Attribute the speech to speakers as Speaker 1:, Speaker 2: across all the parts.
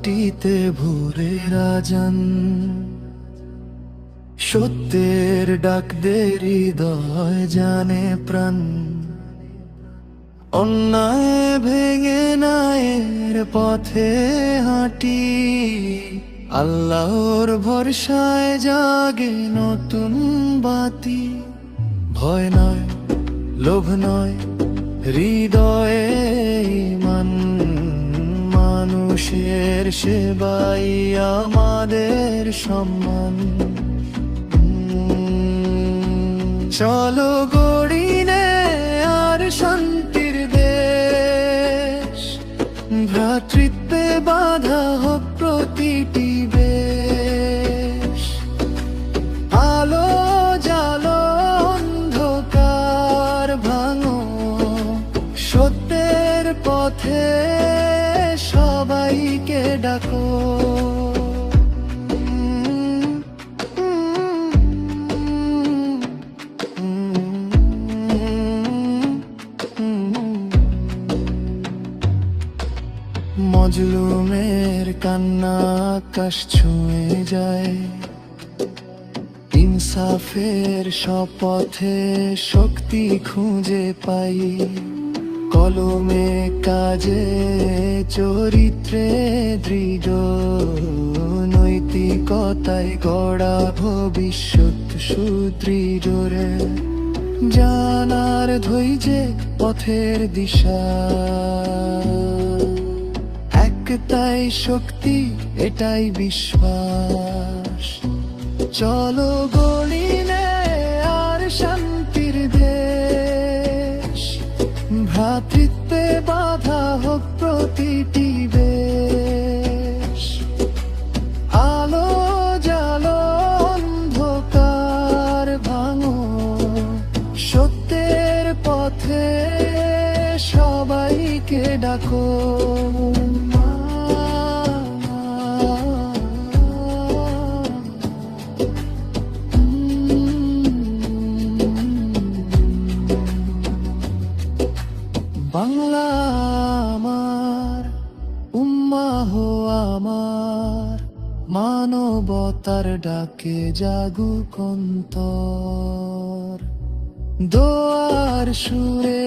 Speaker 1: মাটিতে ভরে রাজান, সত্যের ডাক দে হৃদয় জানে প্রাণ। অন্যায় ভেঙে নায়ের পথে হাঁটি, আল্লাহর ভরসায় জাগে নতুন বাতি। ভয় নয়, লোভ নয়, হৃদয়ে ঈমান, মানুষের সেবাই আমাদের সম্মান। চলো গড়ি নে আর শান্তির দেশ, ভ্রাতৃত্বে বাধা হোক প্রতিটি বেশ। আলো জালো, অন্ধকার ভাঙো, সত্যের পথে সবাইকে ডাকো। মজলুমের কান্না আকাশ ছুঁয়ে যায়, ইনসাফের শপথে শক্তি খুঁজে পাই। কলমে কাজে চরিত্রে দৃঢ়, নৈতিকতায় গড়া ভবিষ্যৎ সুদৃঢ় রে। জানার ধৈর্যে পথের দিশা, একটাই শক্তি এটাই বিশ্বাস। চলো গড়ি নে আর শান্তির দেশ, ভ্রাতৃত্বে বাধা হোক প্রতিটি বেশ। আলো জালো, অন্ধকার ভাঙো, সত্যের পথে সবাইকে ডাকো। বাংলা আমার, উম্মাহ আমার, মানবতার ডাকে জাগুক অন্তর। দোয়ার সুরে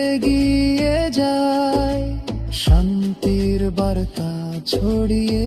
Speaker 1: এগিয়ে যায়, শান্তির বার্তা ছড়িয়ে।